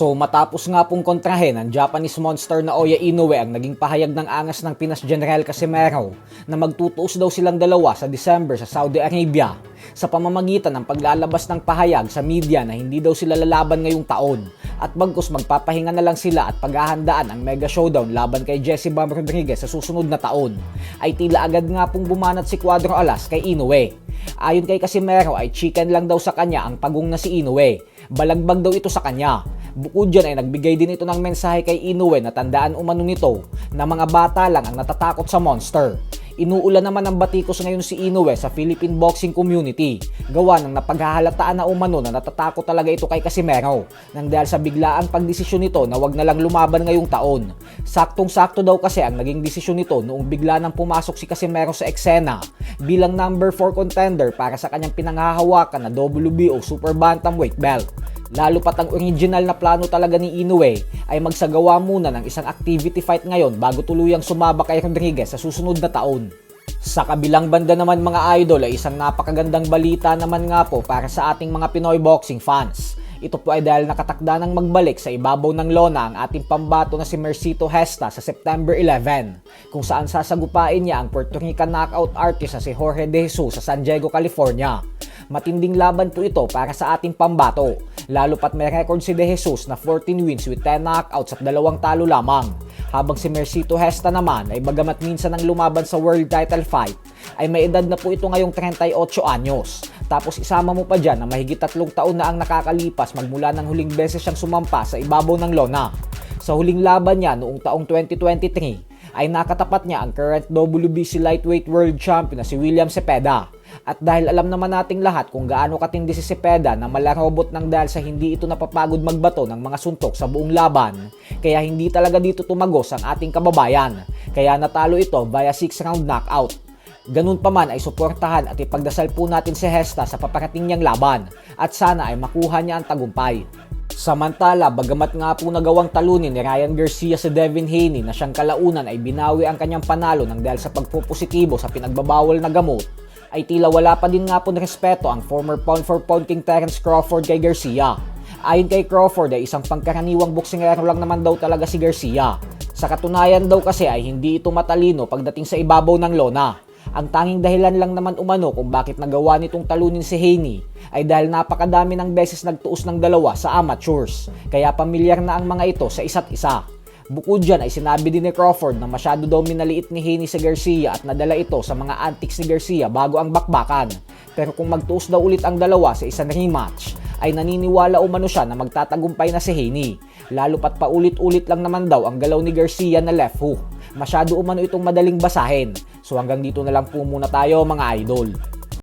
So matapos nga pong kontrahen ang Japanese monster na Oya Inoue ang naging pahayag ng angas ng Pinas General Casimero na magtutuos daw silang dalawa sa December sa Saudi Arabia sa pamamagitan ng paglalabas ng pahayag sa media na hindi daw sila lalaban ngayong taon at bagkus magpapahinga na lang sila at paghahandaan ang mega showdown laban kay Jesse Bam Rodriguez sa susunod na taon ay tila agad nga pong bumanat si Cuadro Alas kay Inoue. Ayon kay Casimero ay chicken lang daw sa kanya ang pagong na si Inoue. Balagbag daw ito sa kanya. Bukod dyan ay nagbigay din ito ng mensahe kay Inoue na tandaan umano nito na mga bata lang ang natatakot sa monster. Inuulan naman ng batikos ngayon si Inoue sa Philippine boxing community. Gawa ng napaghahalataan na umano na natatakot talaga ito kay Casimero nang dahil sa biglaang pagdesisyon nito na wag na lang lumaban ngayong taon. Saktong-sakto daw kasi ang naging desisyon nito noong bigla nang pumasok si Casimero sa eksena bilang number 4 contender para sa kanyang pinanghahawakan na WBO Super Bantamweight belt. Lalo pat ang original na plano talaga ni Inoue ay magsagawa muna ng isang activity fight ngayon bago tuluyang sumaba kay Rodriguez sa susunod na taon. Sa kabilang banda naman mga idol ay isang napakagandang balita naman nga po para sa ating mga Pinoy boxing fans. Ito po ay dahil nakatakda ng magbalik sa ibabaw ng lona ang ating pambato na si Mercito Gesta sa September 11 kung saan sasagupain niya ang Puerto Rican knockout artist na si Jorge De Jesus sa San Diego, California. Matinding laban po ito para sa ating pambato, lalo pat may record si De Jesus na 14 wins with 10 knockouts at 2 talo lamang. Habang si Mercito Gesta naman ay bagamat minsan ang lumaban sa world title fight, ay may edad na po ito ngayong 38 anyos. Tapos isama mo pa dyan na mahigit 3 taon na ang nakakalipas magmula ng huling beses siyang sumampa sa ibabaw ng lona. Sa huling laban niya noong taong 2023 ay nakatapat niya ang current WBC lightweight world champion na si William Cepeda. At dahil alam naman nating lahat kung gaano katindi si Cepeda na malarobot ng dahil sa hindi ito napapagod magbato ng mga suntok sa buong laban, kaya hindi talaga dito tumagos ang ating kababayan. Kaya natalo ito via 6-round knockout. Ganun pa man ay suportahan at ipagdasal po natin si Gesta sa paparating niyang laban at sana ay makuha niya ang tagumpay. Samantala, bagamat nga po nagawang talunin ni Ryan Garcia si Devin Haney na siyang kalaunan ay binawi ang kanyang panalo ng dahil sa pagpupositibo sa pinagbabawal na gamot, ay tila wala pa din nga po ng respeto ang former pound for pound king Terence Crawford kay Garcia. Ayon kay Crawford ay isang pangkaraniwang boksingero lang naman daw talaga si Garcia. Sa katunayan daw kasi ay hindi ito matalino pagdating sa ibabaw ng lona. Ang tanging dahilan lang naman umano kung bakit nagawa nitong talunin si Haney ay dahil napakadami ng beses nagtuos ng dalawa sa amateurs, kaya pamilyar na ang mga ito sa isa't isa. Bukod dyan ay sinabi din ni Crawford na masyado daw minaliit ni Haney si Garcia at nadala ito sa mga antics ni Garcia bago ang bakbakan. Pero kung magtuos daw ulit ang dalawa sa isang rematch, ay naniniwala umano siya na magtatagumpay na si Haney. Lalo pat paulit-ulit lang naman daw ang galaw ni Garcia na left hook. Masyado umano itong madaling basahin. So hanggang dito na lang po muna tayo mga idol.